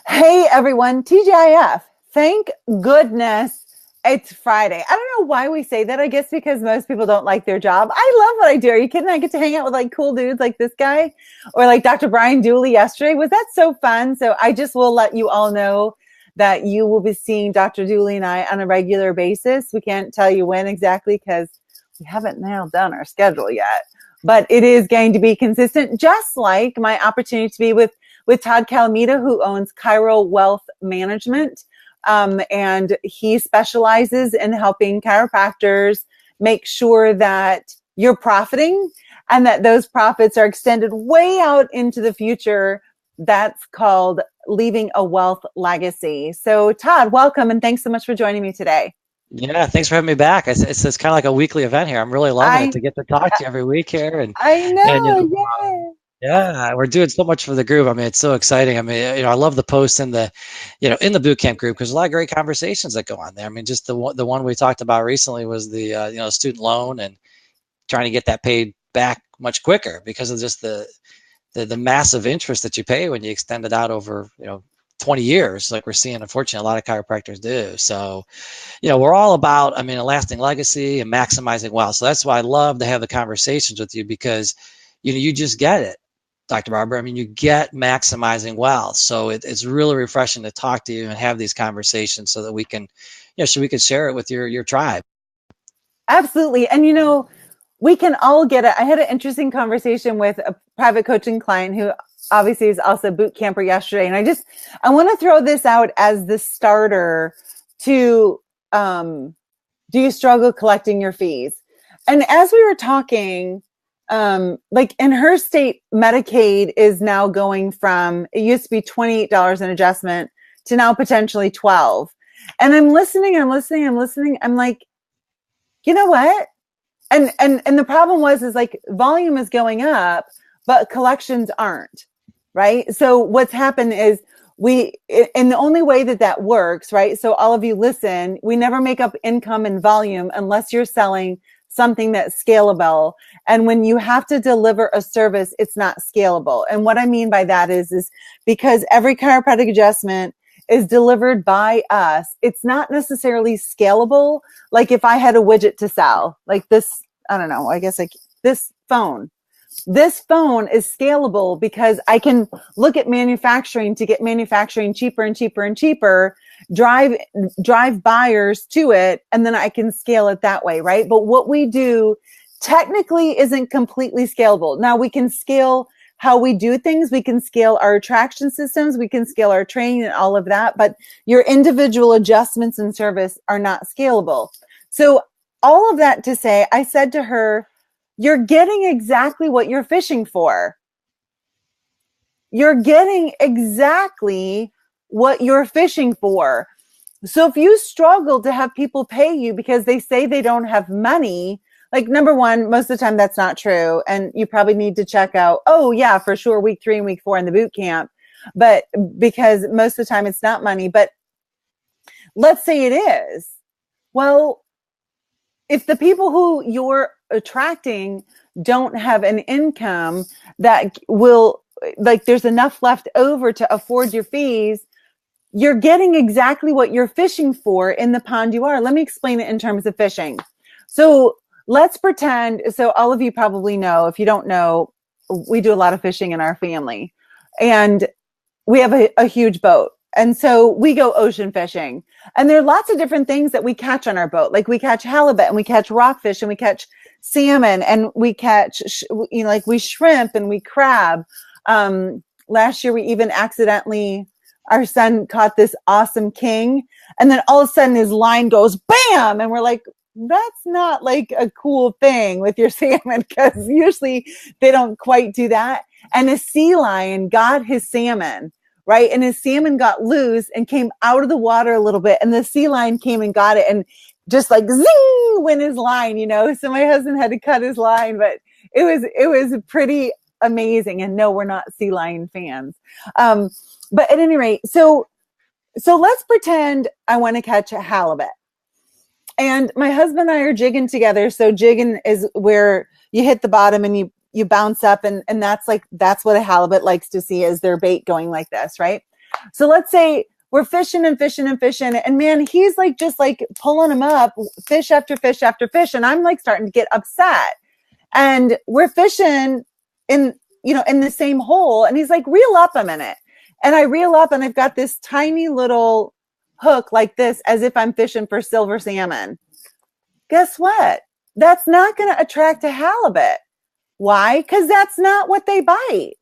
Hey everyone, TGIF. Thank goodness it's Friday. I don't know why we say that. I guess because most people don't like their job. I love what I do. Are you kidding? I get to hang out with like cool dudes like this guy or like Dr. Brian Dooley yesterday. Was that so fun? So I just will let you all know that you will be seeing Dr. Dooley and I on a regular basis. We can't tell you when exactly because we haven't nailed down our schedule yet, but it is going to be consistent, just like my opportunity to be with Todd Calamita, who owns Cairo Wealth Management. And he specializes in helping chiropractors make sure that you're profiting and that those profits are extended way out into the future. That's called leaving a wealth legacy. So, Todd, welcome and thanks so much for joining me today. Yeah, thanks for having me back. It's kind of like a weekly event here. I'm really loving it I to get to talk to you every week here, I and know, yeah. yeah, we're doing so much for the group. I mean, it's so exciting. I mean, I love the posts in the boot camp group because a lot of great conversations that go on there. I mean, just the one we talked about recently was the student loan and trying to get that paid back much quicker because of just the massive interest that you pay when you extend it out over 20 years, like we're seeing, unfortunately, a lot of chiropractors do. So we're all about, I mean, a lasting legacy and maximizing wealth. So that's why I love to have the conversations with you because, you just get it, Dr. Barber. I mean, you get maximizing wealth. So it's really refreshing to talk to you and have these conversations so that we can share it with your tribe. Absolutely. And we can all get it. I had an interesting conversation with a private coaching client who obviously is also a boot camper yesterday. And I want to throw this out as the starter to, do you struggle collecting your fees? And as we were talking, like in her state, Medicaid is now going from, it used to be $28 an adjustment to now potentially 12. And I'm listening. I'm like, you know what? And the problem is like volume is going up, but collections aren't, right? So what's happened is and the only way that works, right? So all of you listen, we never make up income and volume unless you're selling something that's scalable. And when you have to deliver a service, it's not scalable. And what I mean by that is because every chiropractic adjustment is delivered by us, it's not necessarily scalable. Like if I had a widget to sell, like this, I don't know, I guess like this phone. This phone is scalable because I can look at manufacturing to get manufacturing cheaper and cheaper and cheaper, drive buyers to it, and then I can scale it that way, right? But what we do technically isn't completely scalable. Now we can scale how we do things. We can scale our attraction systems. We can scale our training and all of that, but your individual adjustments and service are not scalable. So all of that to say, I said to her, you're getting exactly what you're fishing for. You're getting exactly what you're fishing for. So if you struggle to have people pay you because they say they don't have money, like number one, most of the time that's not true. And you probably need to check out, oh yeah, for sure, week 3 and week 4 in the boot camp. But because most of the time it's not money, but let's say it is. Well, if the people who you're attracting don't have an income that will, like there's enough left over to afford your fees, you're getting exactly what you're fishing for in the pond you are. Let me explain it in terms of fishing. So let's pretend, so all of you probably know, if you don't know, we do a lot of fishing in our family and we have a huge boat. And so we go ocean fishing and there are lots of different things that we catch on our boat. Like we catch halibut and we catch rockfish and we catch salmon and we catch, like we shrimp and we crab. Last year we even accidentally, our son caught this awesome king and then all of a sudden his line goes bam. And we're like, that's not like a cool thing with your salmon because usually they don't quite do that. And a sea lion got his salmon, right? And his salmon got loose and came out of the water a little bit. And the sea lion came and got it and just like zing went his line, So my husband had to cut his line, but it was pretty amazing. And no, we're not sea lion fans. But at any rate, so let's pretend I want to catch a halibut. And my husband and I are jigging together. So jigging is where you hit the bottom and you bounce up. And that's what a halibut likes to see is their bait going like this, right? So let's say we're fishing and fishing and fishing, and man, he's like just like pulling them up, fish after fish after fish, and I'm like starting to get upset. And we're fishing in, in the same hole, and he's like, reel up a minute. And I reel up, and I've got this tiny little hook like this, as if I'm fishing for silver salmon. Guess what? That's not going to attract a halibut. Why? Because that's not what they bite.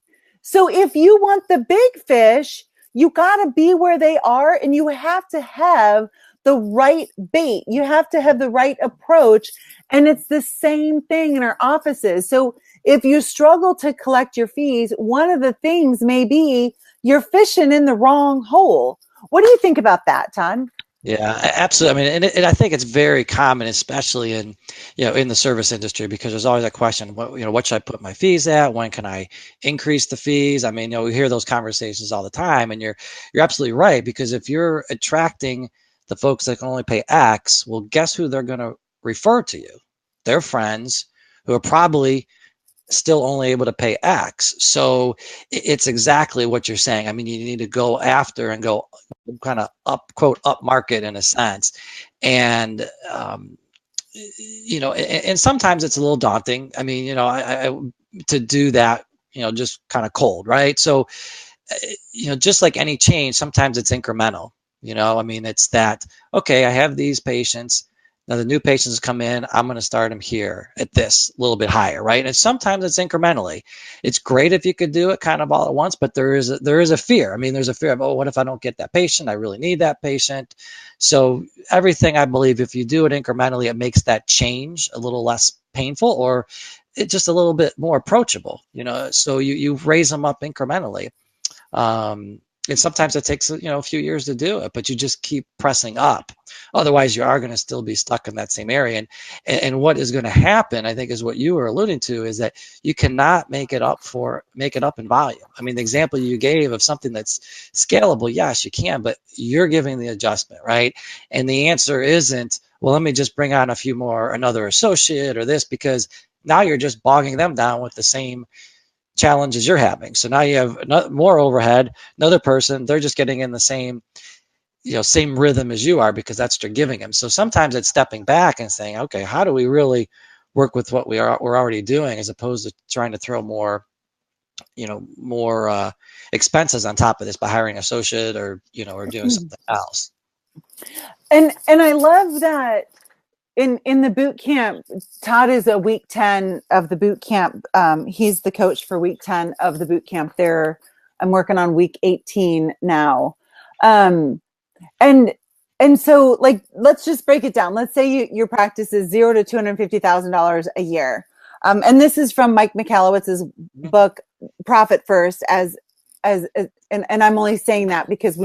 So if you want the big fish, you got to be where they are, and you have to have the right bait. You have to have the right approach. And it's the same thing in our offices. So if you struggle to collect your fees, one of the things may be you're fishing in the wrong hole. What do you think about that, Todd? Yeah, absolutely. I mean, and I think it's very common, especially in, in the service industry, because there's always that question, what should I put my fees at? When can I increase the fees? I mean, we hear those conversations all the time, and you're absolutely right, because if you're attracting the folks that can only pay X, well, guess who they're going to refer to you? Their friends who are probably still only able to pay X. So it's exactly what you're saying. I mean, you need to go after and go kind of up, quote, up market in a sense. And, and sometimes it's a little daunting. I mean, I to do that, just kind of cold, right? So, just like any change, sometimes it's incremental. I mean, it's that, okay, I have these patients. Now the new patients come in, I'm going to start them here at this a little bit higher, right? And sometimes it's incrementally. It's great if you could do it kind of all at once, but there is a fear. I mean, there's a fear of, oh, what if I don't get that patient? I really need that patient. So everything, I believe, if you do it incrementally, it makes that change a little less painful, or it's just a little bit more approachable, so you raise them up incrementally. And sometimes it takes, a few years to do it, but you just keep pressing up. Otherwise, you are going to still be stuck in that same area. And what is going to happen, I think, is what you were alluding to, is that you cannot make it up in volume. I mean, the example you gave of something that's scalable, yes, you can, but you're giving the adjustment, right? And the answer isn't, well, let me just bring on another associate or this, because now you're just bogging them down with the same challenges you're having. So now you have more overhead, another person, they're just getting in the same rhythm as you are, because that's what you're giving them. So sometimes it's stepping back and saying, okay, how do we really work with what we're already doing, as opposed to trying to throw more expenses on top of this by hiring an associate or doing something else. And I love that in the boot camp, Todd is a week 10 of the boot camp. He's the coach for week 10 of the boot camp there. I'm working on week 18 now. And so, like, let's just break it down. Let's say your practice is $0 to $250,000 a year. And this is from Mike Michalowicz's book, Profit First, and I'm only saying that because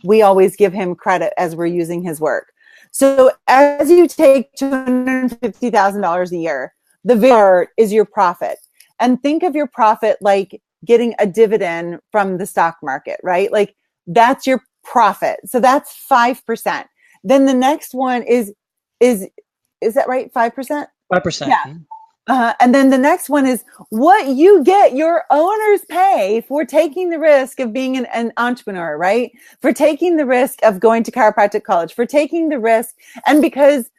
we always give him credit as we're using his work. So as you take $250,000 a year, the VAR is your profit. And think of your profit like getting a dividend from the stock market, right? Like that's your profit. So that's 5%. Then the next one is that right? 5%? 5%. Yeah. And then the next one is what you get your owners pay for taking the risk of being an entrepreneur, right? For taking the risk of going to chiropractic college, for taking the risk. And because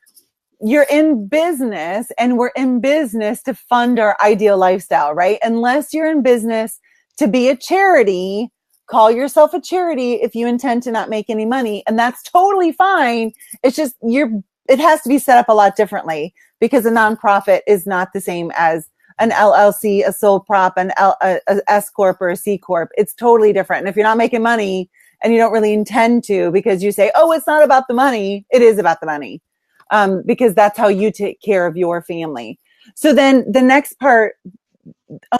you're in business, and we're in business to fund our ideal lifestyle, right? Unless you're in business to be a charity, call yourself a charity if you intend to not make any money. And that's totally fine. It's just it has to be set up a lot differently, because a nonprofit is not the same as an LLC, a sole prop, a S Corp or a C Corp. It's totally different. And if you're not making money and you don't really intend to, because you say, oh, it's not about the money, it is about the money, because that's how you take care of your family. So then the next part,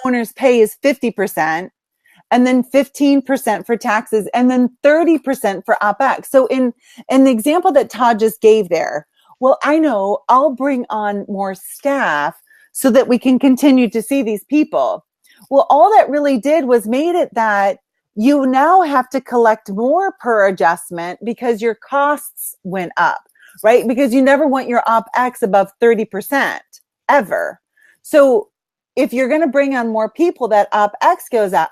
owners pay, is 50%. And then 15% for taxes, and then 30% for OpEx. So in the example that Todd just gave there, well, I know I'll bring on more staff so that we can continue to see these people. Well, all that really did was made it that you now have to collect more per adjustment because your costs went up, right? Because you never want your OpEx above 30% ever. So if you're going to bring on more people, that OpEx goes up.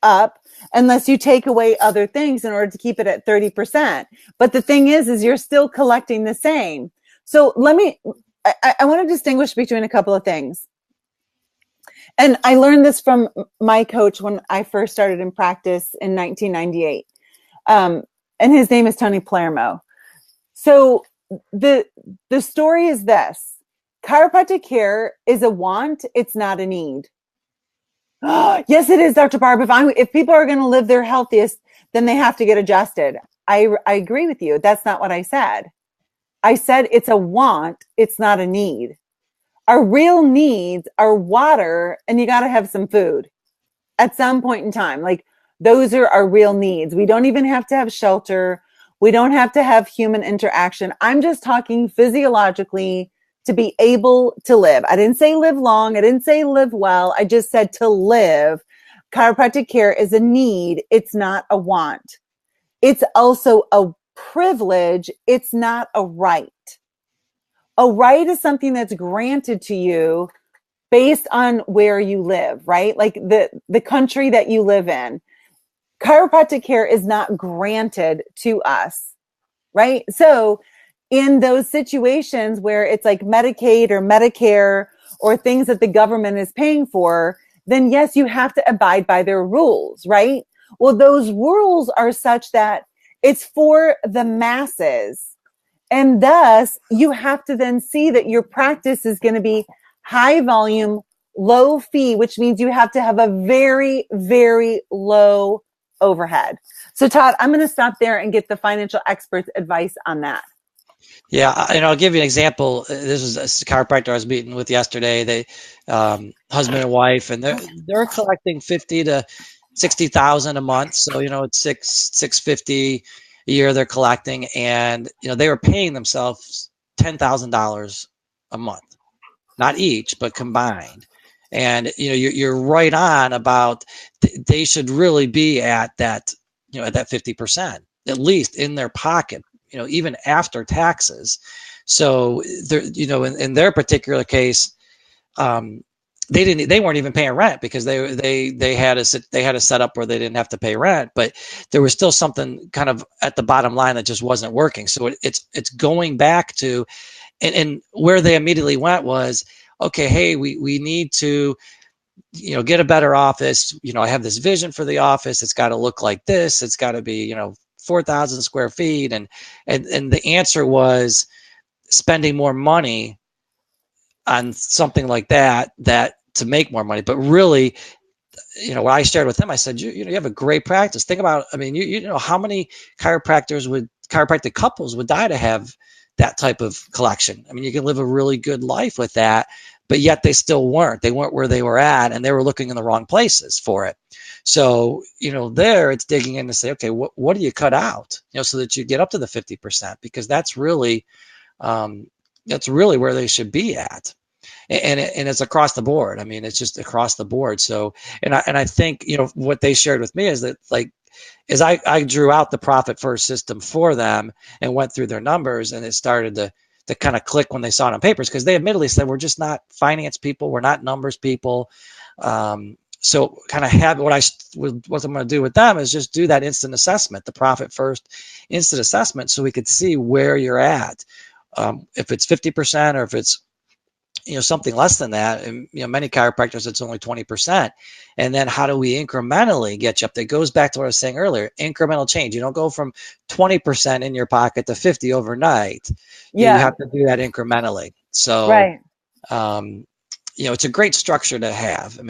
up unless you take away other things in order to keep it at 30%. But the thing is you're still collecting the same. So I want to distinguish between a couple of things. And I learned this from my coach when I first started in practice in 1998. And his name is Tony Palermo. So the story is this: chiropractic care is a want, it's not a need. Yes, it is, Dr. Barb. If people are going to live their healthiest, then they have to get adjusted. I agree with you. That's not what I said. I said it's a want, it's not a need. Our real needs are water, and you got to have some food at some point in time. Like, those are our real needs. We don't even have to have shelter. We don't have to have human interaction. I'm just talking physiologically to be able to live. I didn't say live long. I didn't say live well. I just said to live. Chiropractic care is a need. It's not a want. It's also a privilege. It's not a right. A right is something that's granted to you based on where you live, right? Like the country that you live in. Chiropractic care is not granted to us, right? So in those situations where it's like Medicaid or Medicare or things that the government is paying for, then yes, you have to abide by their rules, right? Well, those rules are such that it's for the masses. And thus, you have to then see that your practice is going to be high volume, low fee, which means you have to have a very, very low overhead. So, Todd, I'm going to stop there and get the financial expert's advice on that. Yeah, I'll give you an example. This is a chiropractor I was meeting with yesterday. They, husband and wife, and they're collecting 50 to 60,000 a month. So it's $650 a year they're collecting, and they were paying themselves $10,000 a month, not each, but combined. And you're right on about they should really be at that at that 50% at least in their pocket, even after taxes. So they're in their particular case, they weren't even paying rent because they had a setup where they didn't have to pay rent, but there was still something kind of at the bottom line that just wasn't working. So it's going back to, and where they immediately went was, okay, hey, we need to get a better office. I have this vision for the office. It's got to look like this. It's got to be 4,000 square feet, and the answer was spending more money on something like that to make more money. But really, what I shared with them, I said, you have a great practice. Think about, how many chiropractic couples would die to have that type of collection. You can live a really good life with that, but yet they weren't where they were at, and they were looking in the wrong places for it. So, there it's digging in to say, okay, what do you cut out, so that you get up to the 50%, because that's really where they should be at. And it's across the board. It's just across the board. So, and I think, what they shared with me is that, like, is I drew out the profit first system for them and went through their numbers, and it started to kind of click when they saw it on papers, because they admittedly said, we're just not finance people. We're not numbers people. So kind of have what I'm going to do with them is just do that instant assessment, the profit first instant assessment, so we could see where you're at. If it's 50% or if it's something less than that, and many chiropractors it's only 20%, and then how do we incrementally get you up? That goes back to what I was saying earlier, incremental change. You don't go from 20% in your pocket to 50 overnight. Yeah, you have to do that incrementally. So, right. It's a great structure to have.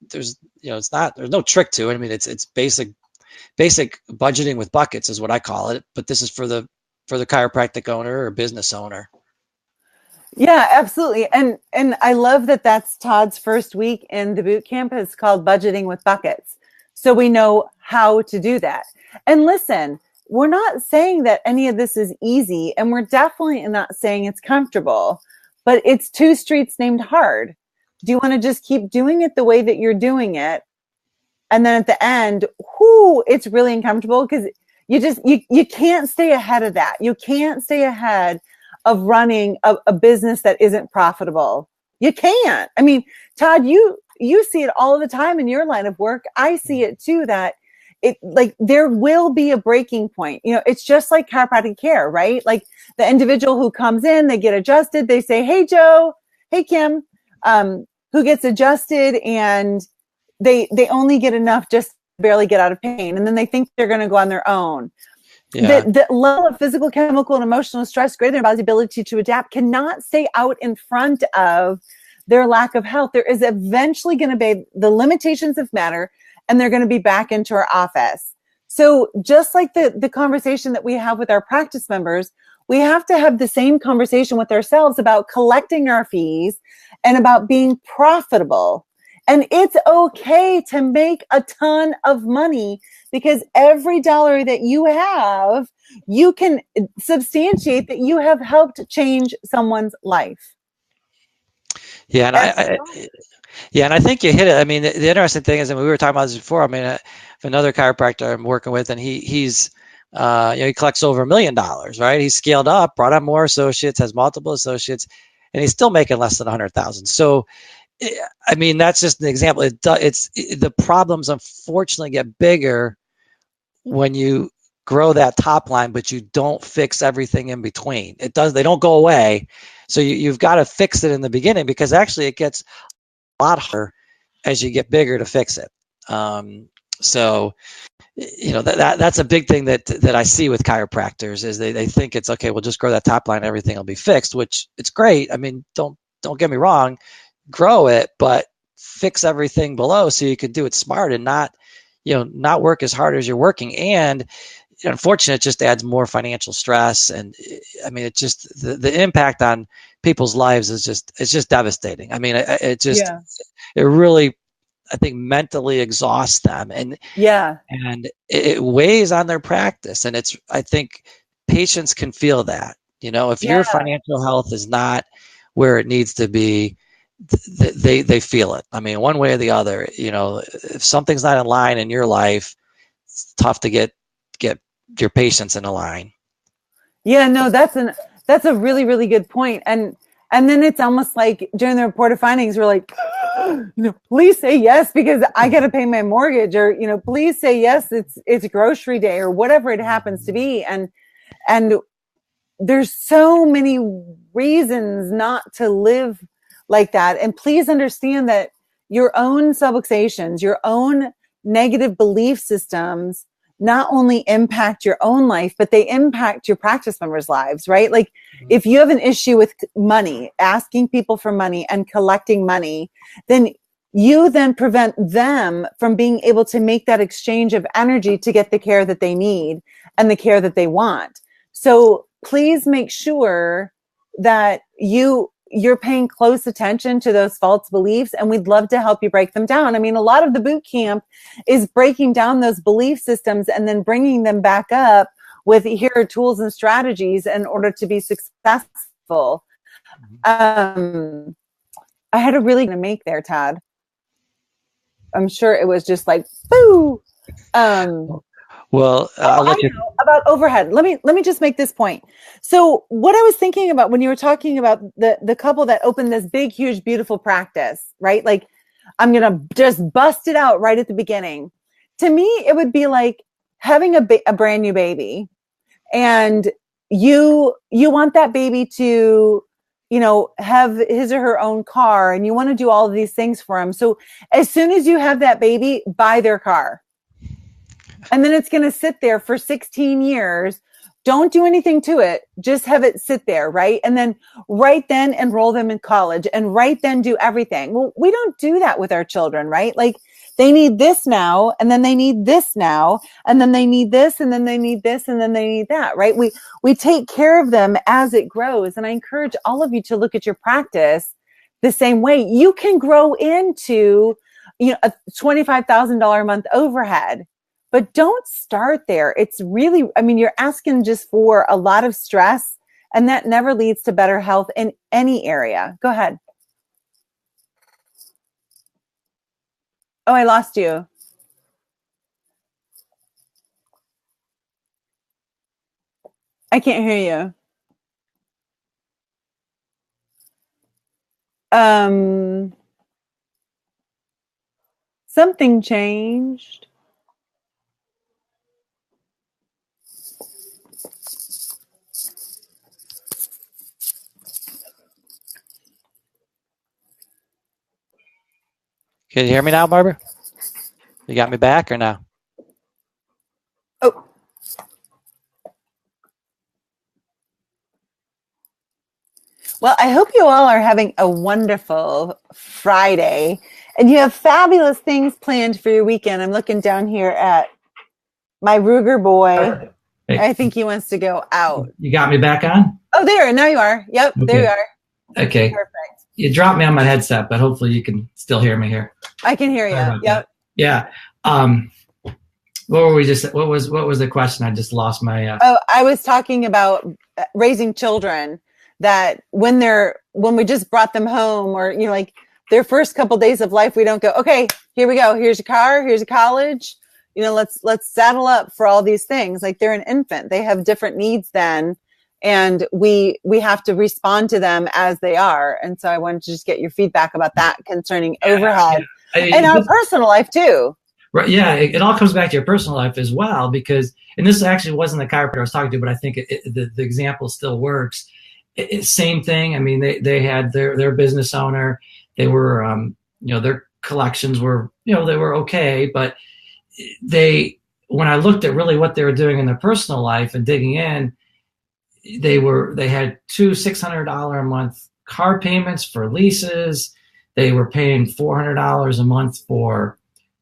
There's no trick to it. It's basic budgeting with buckets is what I call it. But this is for the chiropractic owner or business owner. Yeah, absolutely. And I love that that's Todd's first week in the boot camp. It's called Budgeting with Buckets. So we know how to do that. And listen, we're not saying that any of this is easy, and we're definitely not saying it's comfortable, but it's two streets named hard. Do you want to just keep doing it the way that you're doing it? And then at the end, it's really uncomfortable, because you can't stay ahead of that. You can't stay ahead of running a business that isn't profitable. You can't. Todd, you see it all the time in your line of work. I see it too, that it, like, there will be a breaking point. It's just like chiropractic care, right? Like, the individual who comes in, they get adjusted, they say, hey Joe, hey Kim, who gets adjusted, and they only get enough just barely get out of pain, and then they think they're going to go on their own. Yeah. The level of physical, chemical, and emotional stress greater than their body's ability to adapt cannot stay out in front of their lack of health. There is eventually going to be the limitations of matter, and they're going to be back into our office. So just like the conversation that we have with our practice members, we have to have the same conversation with ourselves about collecting our fees and about being profitable. And it's okay to make a ton of money, because every dollar that you have, you can substantiate that you have helped change someone's life. Yeah, and I think you hit it. I mean, the interesting thing is, and we were talking about this before. I mean, another chiropractor I'm working with, and he's he collects over $1 million, right? He's scaled up, brought on more associates, has multiple associates, and he's still making less than 100,000. So, I mean, that's just an example. The problems unfortunately get bigger when you grow that top line, but you don't fix everything in between. They don't go away. So you've got to fix it in the beginning, because actually it gets a lot harder as you get bigger to fix it. So that's a big thing that I see with chiropractors, is they think it's okay, we'll just grow that top line, everything will be fixed, which it's great. I mean, don't get me wrong, grow it, but fix everything below so you can do it smart and not work as hard as you're working. And unfortunately, it just adds more financial stress. And I mean, it just, the impact on people's lives it's just devastating. I mean, Yeah. it really, I think, mentally exhausts them, and Yeah. it weighs on their practice. And I think patients can feel that, if Yeah. your financial health is not where it needs to be, they feel it. I mean, one way or the other, if something's not in line in your life, it's tough to get your patients in a line. Yeah, no, that's a really, really good point. And then it's almost like during the report of findings, we're like, please say yes, because I got to pay my mortgage, or, please say yes, it's grocery day, or whatever it happens to be. And there's so many reasons not to live like that. And please understand that your own subluxations, your own negative belief systems not only impact your own life, but they impact your practice members' lives, right? Like, if you have an issue with money, asking people for money and collecting money, then you then prevent them from being able to make that exchange of energy to get the care that they need and the care that they want. So please make sure that you're paying close attention to those false beliefs, and we'd love to help you break them down. I mean, a lot of the boot camp is breaking down those belief systems and then bringing them back up with, here are tools and strategies in order to be successful. I had a really good make there, Todd. I'm sure it was just like, boo. Well, I'll let you know about overhead. Let me just make this point. So what I was thinking about when you were talking about the couple that opened this big, huge, beautiful practice, right? Like, I'm going to just bust it out right at the beginning. To me, it would be like having a brand new baby, and you want that baby to, have his or her own car, and you want to do all of these things for him. So as soon as you have that baby, buy their car. And then it's going to sit there for 16 years. Don't do anything to it. Just have it sit there, right? And then right then enroll them in college, and right then do everything. Well, we don't do that with our children, right? Like, they need this now, and then they need this now, and then they need this, and then they need this, and then they need that, right? We take care of them as it grows. And I encourage all of you to look at your practice the same way. You can grow into, a $25,000 a month overhead. But don't start there. It's really, I mean, you're asking just for a lot of stress, and that never leads to better health in any area. Go ahead. Oh, I lost you. I can't hear you. Something changed. Can you hear me now, Barbara? You got me back or no? Oh. Well, I hope you all are having a wonderful Friday and you have fabulous things planned for your weekend. I'm looking down here at my Ruger boy. Hey, I think he wants to go out. you got me back on? Oh, there. Now you are. Yep. Okay. There you are. Okay. Perfect. You dropped me on my headset, but hopefully you can still hear me here. I can hear you. Yep. That. Yeah. What were we just? What was the question? I just lost my. Oh, I was talking about raising children. That when we just brought them home, or like their first couple days of life, we don't go, okay, here we go. Here's a car. Here's a college. Let's saddle up for all these things. Like they're an infant. They have different needs then. And we have to respond to them as they are. And so I wanted to just get your feedback about that concerning overhead and our personal life too. Right. Yeah. It all comes back to your personal life as well, because, and this actually wasn't the chiropractor I was talking to, but I think the example still works. Same thing. I mean, they had their business owner. They were, their collections were, they were okay, but when I looked at really what they were doing in their personal life and digging in, they had two $600 a month car payments for leases. They were paying $400 a month for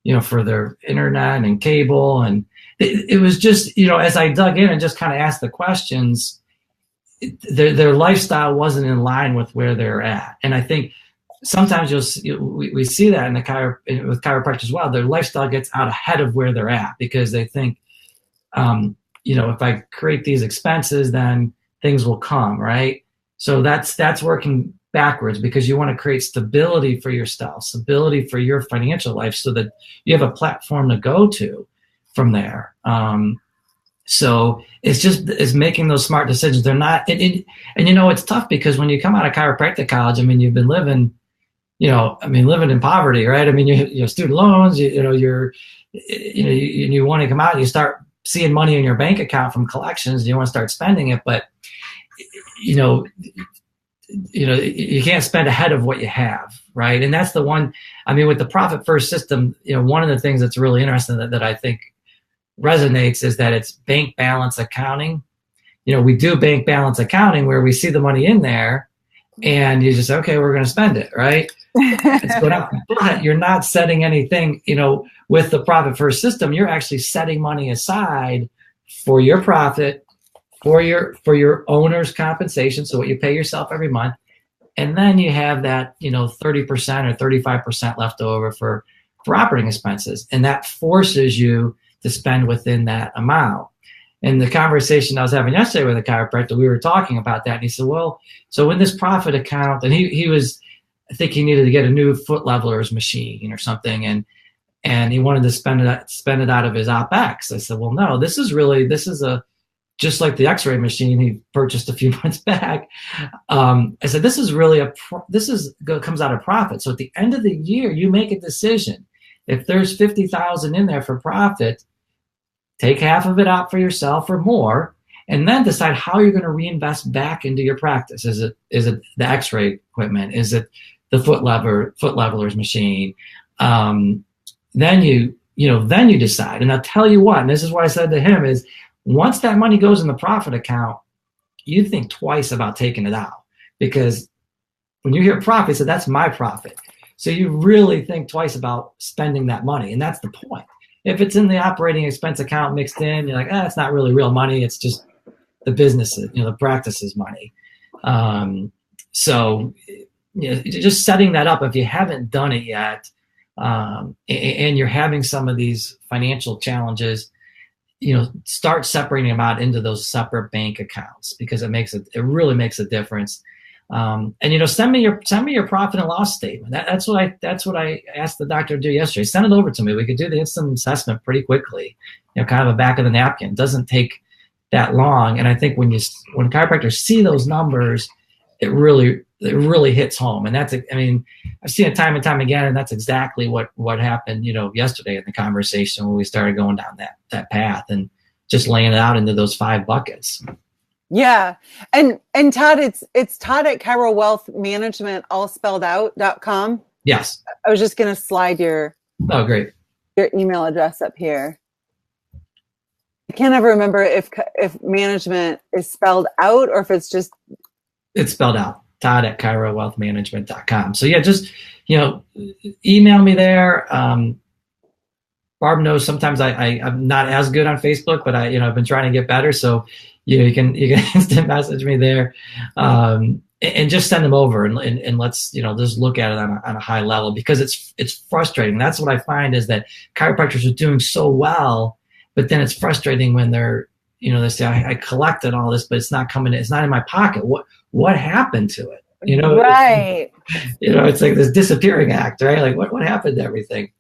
their internet and cable. And it was just, as I dug in and just kind of asked the questions, their lifestyle wasn't in line with where they're at. And I think sometimes we see that with chiropractors as well. Their lifestyle gets out ahead of where they're at because they think, if I create these expenses, then things will come, right? So that's working backwards, because you want to create stability for yourself, stability for your financial life, so that you have a platform to go to from there. So it's making those smart decisions. They're not, and it's tough because when you come out of chiropractic college, I mean, you've been living in poverty, right? I mean, you have student loans, you want to come out and you start seeing money in your bank account from collections, and you want to start spending it, but you can't spend ahead of what you have, right? And that's the one, I mean, with the profit first system, one of the things that's really interesting that I think resonates is that it's bank balance accounting. We do bank balance accounting where we see the money in there and you just say, okay, we're going to spend it, right? But you're not setting anything, with the profit first system, you're actually setting money aside for your profit, for your owner's compensation. So what you pay yourself every month. And then you have that, 30% or 35% left over for operating expenses. And that forces you to spend within that amount. And the conversation I was having yesterday with a chiropractor, we were talking about that. And he said, well, so in this profit account, and he was, I think he needed to get a new foot leveler's machine or something. And he wanted to spend it out of his OpEx. I said, well, no, this is just like the x-ray machine he purchased a few months back. I said, this is really comes out of profit. So at the end of the year, you make a decision. If there's 50,000 in there for profit, take half of it out for yourself or more, and then decide how you're going to reinvest back into your practice. Is it the x-ray equipment? Is it the foot leveler's machine? Then you decide. And I'll tell you what, and this is what I said to him, is once that money goes in the profit account, you think twice about taking it out, because when you hear profit, so that's my profit. So you really think twice about spending that money. And that's the point. If it's in the operating expense account mixed in, you're like, it's not really real money. It's just the businesses, the practices money. So just setting that up, if you haven't done it yet, and you're having some of these financial challenges, start separating them out into those separate bank accounts, because it really makes a difference. And send me your profit and loss statement. That's what I asked the doctor to do yesterday. Send it over to me. We could do the instant assessment pretty quickly. Kind of a back of the napkin. It doesn't take that long. And I think when chiropractors see those numbers, it really it really hits home. And that's, I mean, I've seen it time and time again, and that's exactly what happened, yesterday in the conversation when we started going down that path and just laying it out into those 5 buckets. Yeah. And Todd, it's Todd at Cairo Wealth Management, all spelled out.com. Yes. I was just going to slide your email address up here. I can't ever remember if management is spelled out or if it's spelled out. Todd at CairoWealthManagement.com. So yeah, just email me there. Barb knows sometimes I'm not as good on Facebook, but I've been trying to get better. So you can instant message me there, and just send them over and let's just look at it on a high level, because it's frustrating. That's what I find, is that chiropractors are doing so well, but then it's frustrating when they're they say I collected all this, but it's not coming. It's not in my pocket. What happened to it? Right. It's like this disappearing act, right? Like what happened to everything?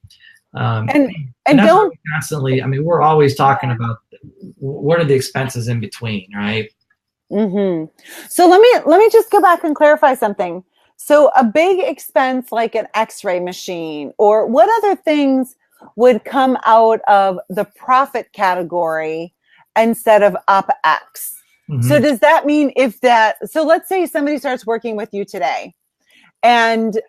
And that's don't constantly. I mean, we're always talking about what are the expenses in between, right? Mm-hmm. So let me just go back and clarify something. So a big expense like an X-ray machine, or what other things would come out of the profit category instead of OpEx? Mm-hmm. So does that mean so let's say somebody starts working with you today, and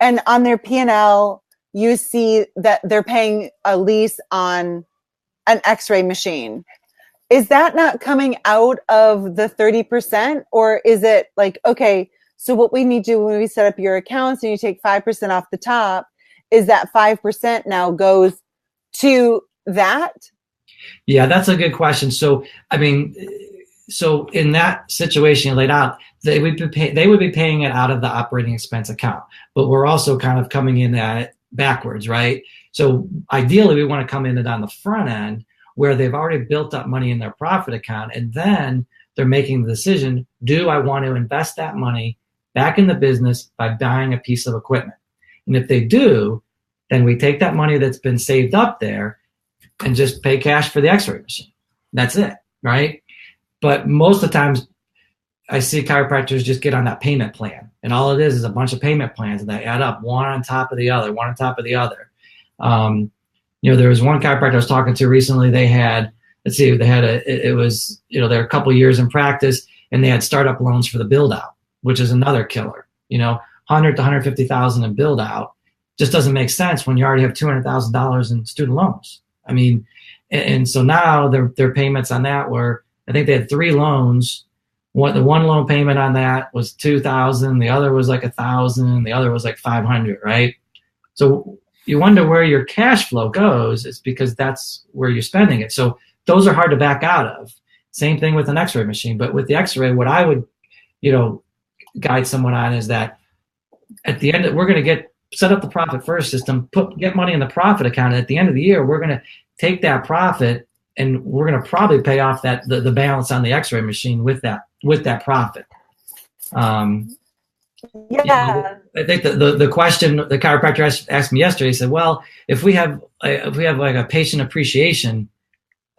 on their P&L, you see that they're paying a lease on an X-ray machine. Is that not coming out of the 30%? Or is it like, okay, so what we need to do when we set up your accounts and you take 5% off the top, is that 5% now goes to that? Yeah, that's a good question. So, I mean, in that situation you laid out, they would be paying it out of the operating expense account, but we're also kind of coming in at it backwards, right? So ideally we want to come in it on the front end, where they've already built up money in their profit account, and then they're making the decision, do I want to invest that money back in the business by buying a piece of equipment? And if they do, then we take that money that's been saved up there and just pay cash for the X-ray machine. That's it, right? But most of the times I see chiropractors just get on that payment plan, and all it is a bunch of payment plans, and they add up one on top of the other, one on top of the other. There was one chiropractor I was talking to recently. They had, they were a couple years in practice, and they had startup loans for the build out, which is another killer. 100 to 150,000 in build out just doesn't make sense when you already have $200,000 in student loans. I mean, and so now their payments on that were, I think they had 3 loans. The one loan payment on that was $2,000. The other was like $1,000. The other was like $500, right? So you wonder where your cash flow goes. It's because that's where you're spending it. So those are hard to back out of. Same thing with an X-ray machine. But with the X-ray, what I would, guide someone on is that at the end, we're going to set up the profit first system, get money in the profit account. And at the end of the year, we're going to take that profit and we're going to probably pay off the balance on the X-ray machine with that profit. Yeah. I think the question the chiropractor asked me yesterday, he said, well, if we have like a patient appreciation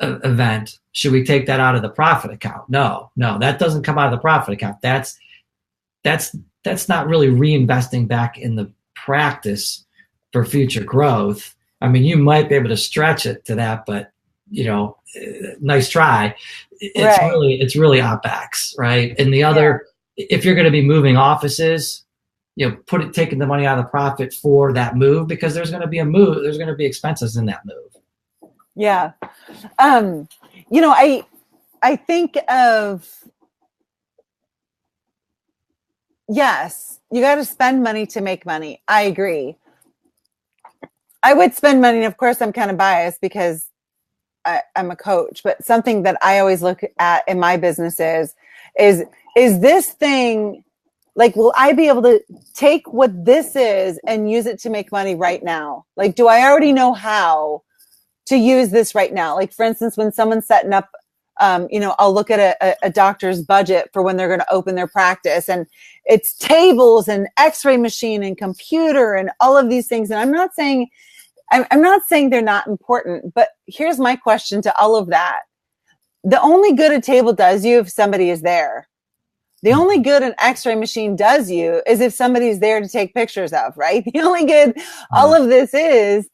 event, should we take that out of the profit account? No, that doesn't come out of the profit account. That's not really reinvesting back in the practice for future growth. I mean, you might be able to stretch it to that, but nice try. It's really OpEx, right? And the other, if you're going to be moving offices, taking the money out of the profit for that move, because there's going to be a move, there's going to be expenses in that move. Yeah. I think of, yes, you got to spend money to make money. I agree. I would spend money. And of course, I'm kind of biased because I'm a coach, but something that I always look at in my business is this thing, like, will I be able to take what this is and use it to make money right now? Like, do I already know how to use this right now? Like, for instance, when someone's setting up, I'll look at a doctor's budget for when they're going to open their practice, and it's tables and X-ray machine and computer and all of these things. And I'm not saying they're not important, but here's my question to all of that. The only good a table does you if somebody is there. The only good an x-ray machine does you is if somebody's there to take pictures of, right? The only good all of this is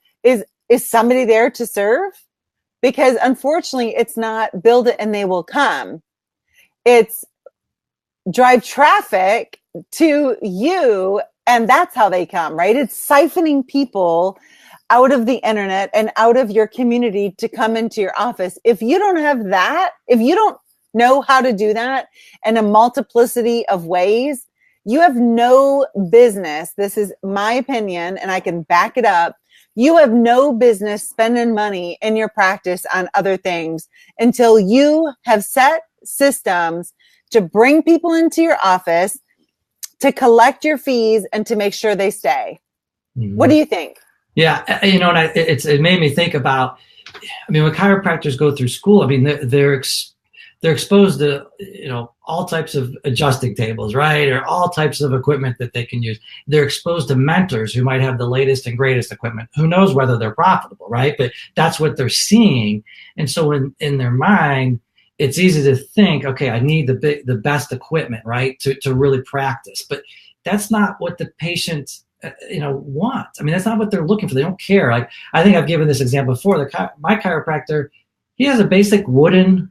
somebody there to serve, because unfortunately it's not build it and they will come. It's drive traffic to you and that's how they come, right? It's siphoning people out of the internet and out of your community to come into your office. If you don't have that, if you don't know how to do that in a multiplicity of ways, you have no business. This is my opinion, and I can back it up. You have no business spending money in your practice on other things until you have set systems to bring people into your office, to collect your fees, and to make sure they stay. Mm-hmm. What do you think? Yeah, and it made me think about, when chiropractors go through school, they're exposed to, all types of adjusting tables, right? Or all types of equipment that they can use. They're exposed to mentors who might have the latest and greatest equipment. Who knows whether they're profitable, right? But that's what they're seeing. And so in their mind, it's easy to think, okay, I need the best equipment, right? To really practice. But that's not what the patients want. That's not what they're looking for. They don't care. Like, I think I've given this example before. My chiropractor, he has a basic wooden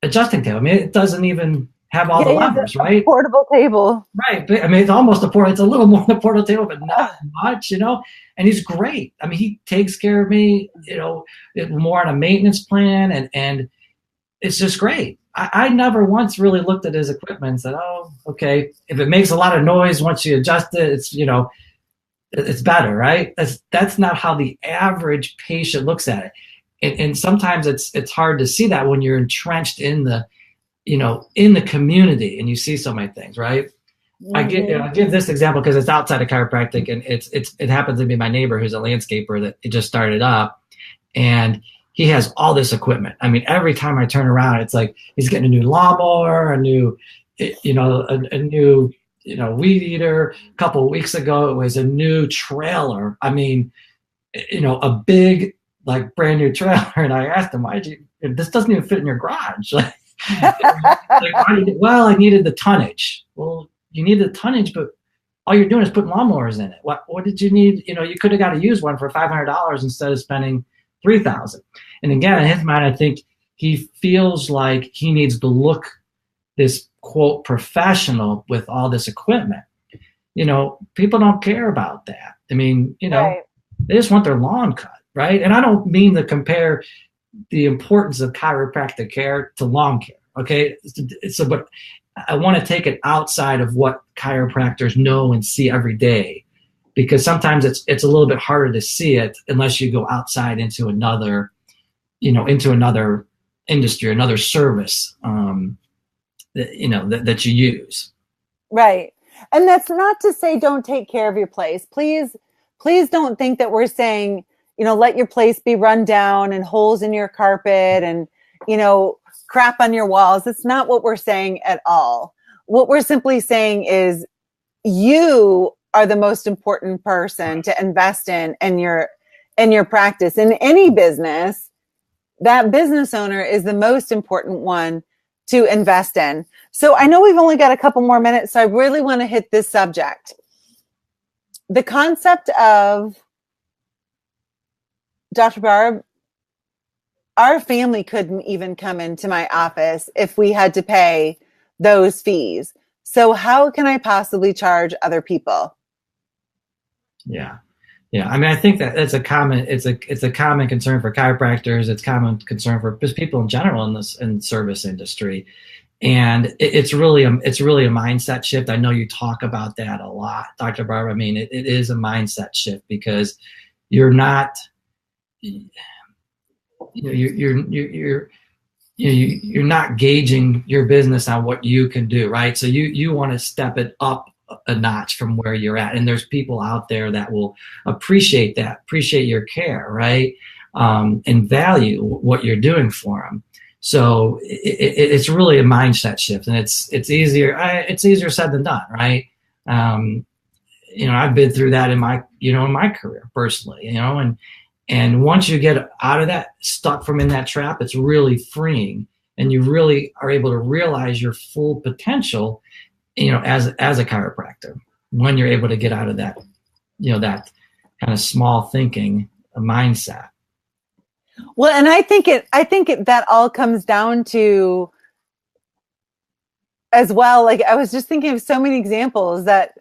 adjusting table. It doesn't even have all the levers, right? Portable table. Right. But it's almost it's a little more than a portable table, but not much, and he's great. he takes care of me, more on a maintenance plan, and it's just great. I never once really looked at his equipment and said, oh, okay, if it makes a lot of noise once you adjust it, it's better, right? That's not how the average patient looks at it. And sometimes it's hard to see that when you're entrenched in the community and you see so many things, right? Mm-hmm. I give this example because it's outside of chiropractic, and it happens to be my neighbor who's a landscaper that he just started up, and he has all this equipment. Every time I turn around, it's like he's getting a new lawnmower, a new weed eater. A couple of weeks ago, it was a new trailer. A big, like, brand new trailer. And I asked him, this doesn't even fit in your garage. Well, I needed the tonnage. Well, you need the tonnage, but all you're doing is putting lawnmowers in it. What did you need? You could have got a used one for $500 instead of spending $3,000. And again, in his mind, I think he feels like he needs to look this, quote, professional with all this equipment. People don't care about that. Right. They just want their lawn cut, right? And I don't mean to compare the importance of chiropractic care to lawn care, okay? But I want to take it outside of what chiropractors know and see every day, because sometimes it's a little bit harder to see it unless you go outside into another industry, another service that you use. Right. And that's not to say don't take care of your place. Please don't think that we're saying, let your place be run down and holes in your carpet and, crap on your walls. It's not what we're saying at all. What we're simply saying is you are the most important person to invest in your practice. In any business, that business owner is the most important one to invest in. So I know we've only got a couple more minutes, so I really want to hit this subject. The concept of, Dr. Barb, our family couldn't even come into my office if we had to pay those fees. So how can I possibly charge other people? Yeah. I think that it's a common concern for chiropractors. It's a common concern for just people in general in the service industry. And it's really a mindset shift. I know you talk about that a lot, Dr. Barb. It is a mindset shift, because you're not, you're not gauging your business on what you can do, right? So you want to step it up a notch from where you're at, and there's people out there that will appreciate your care, right? And value what you're doing for them. So it's really a mindset shift, and it's easier said than done, right? I've been through that in my career personally, and once you get out of that, stuck from in that trap, it's really freeing. and you really are able to realize your full potential, as a chiropractor, when you're able to get out of that, that kind of small thinking mindset. Well, and I think that all comes down to, as well, like I was just thinking of so many examples that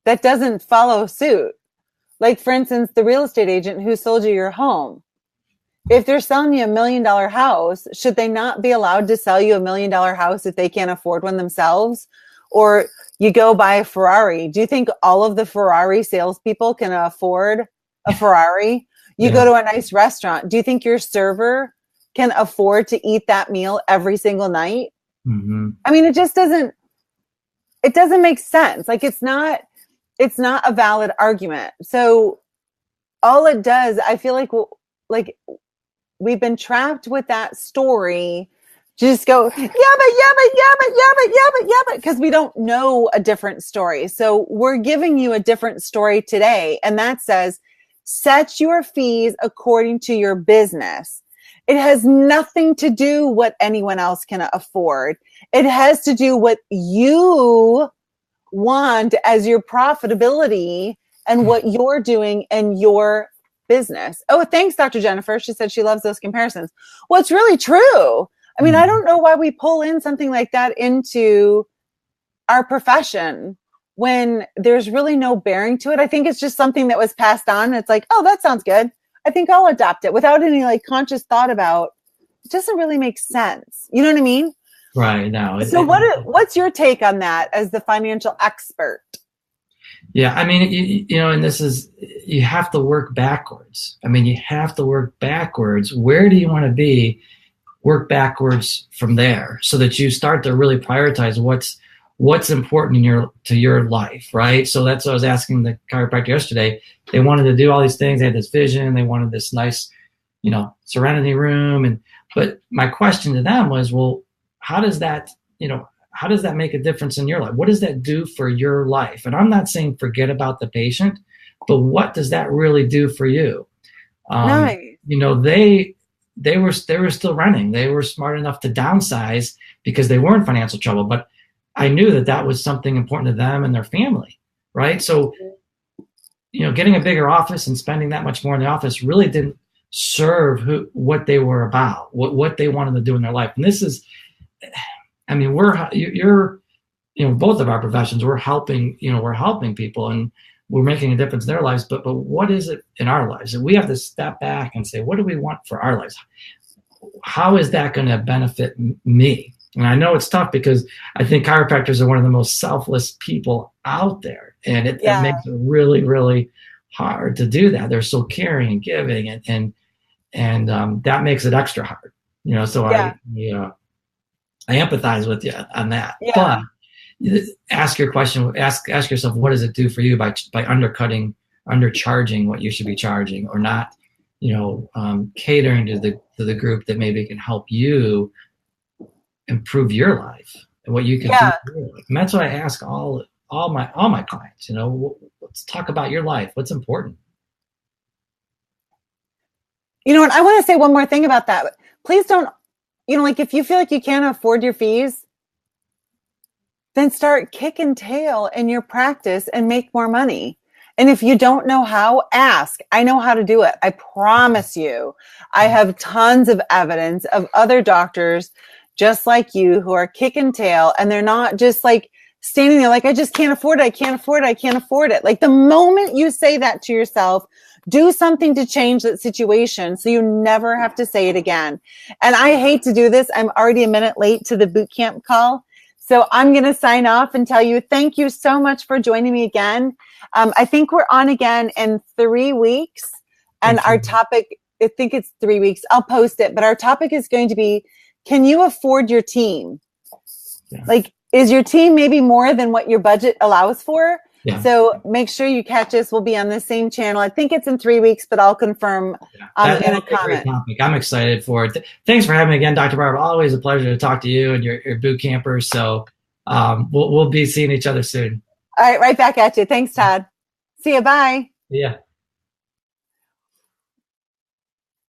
doesn't follow suit. Like, for instance, the real estate agent who sold you your home. If they're selling you $1 million house, should they not be allowed to sell you $1 million house if they can't afford one themselves? Or you go buy a Ferrari. Do you think all of the Ferrari salespeople can afford a Ferrari? You go to a nice restaurant. Do you think your server can afford to eat that meal every single night? Mm-hmm. I mean, it doesn't make sense. Like, it's not a valid argument. So all it does, I feel like we've been trapped with that story. Just go, yeah, but, because we don't know a different story. So we're giving you a different story today. And that says, set your fees according to your business. It has nothing to do what anyone else can afford. It has to do what you want as your profitability and what you're doing in your business. Oh, thanks, Dr. Jennifer. She said she loves those comparisons. Well, it's really true. I mean, I don't know why we pull in something like that into our profession when there's really no bearing to it. I think it's just something that was passed on. It's like, oh, that sounds good. I think I'll adopt it without any conscious thought about it. Doesn't really make sense. You know what I mean? Right. No. So what's your take on that as the financial expert? Yeah, I mean, and this is, you have to work backwards. I mean, you have to work backwards. Where do you want to be? Work backwards from there so that you start to really prioritize what's important to your life, right? So that's what I was asking the chiropractor yesterday. They wanted to do all these things. They had this vision. They wanted this nice, serenity room. But my question to them was, well, how does that make a difference in your life? What does that do for your life? And I'm not saying forget about the patient, but what does that really do for you? Nice. They were still running. They were smart enough to downsize because they were in financial trouble. But I knew that was something important to them and their family, right? So, getting a bigger office and spending that much more in the office really didn't serve what they were about, what they wanted to do in their life. And this is, I mean, you're both of our professions, we're helping people and we're making a difference in their lives. But what is it in our lives? And we have to step back and say, what do we want for our lives? How is that going to benefit me? And I know it's tough because I think chiropractors are one of the most selfless people out there. And it makes it really, really hard to do that. They're so caring and giving and that makes it extra hard, so I empathize with you on that. Yeah. But ask yourself, what does it do for you by undercharging what you should be charging, or not, catering to the group that maybe can help you improve your life and what you can do for your life. And that's what I ask all my clients. Let's talk about your life. What's important. And I want to say one more thing about that. Please don't, if you feel like you can't afford your fees, then start kicking tail in your practice and make more money. And if you don't know how, ask. I know how to do it. I promise you. I have tons of evidence of other doctors just like you who are kicking tail, and they're not just standing there I just can't afford it. I can't afford it. I can't afford it. The moment you say that to yourself, do something to change that situation so you never have to say it again. And I hate to do this. I'm already a minute late to the boot camp call. So I'm going to sign off and tell you, thank you so much for joining me again. I think we're on again in 3 weeks. And our topic, I think it's 3 weeks. I'll post it. But our topic is going to be, can you afford your team? Yeah. Is your team maybe more than what your budget allows for? Yeah. So make sure you catch us. We'll be on the same channel. I think it's in 3 weeks, but I'll confirm in a comment. I'm excited for it. Thanks for having me again, Dr. Barb. Always a pleasure to talk to you and your boot campers. So we'll be seeing each other soon. All right, right back at you. Thanks, Todd. See you. Bye. Yeah.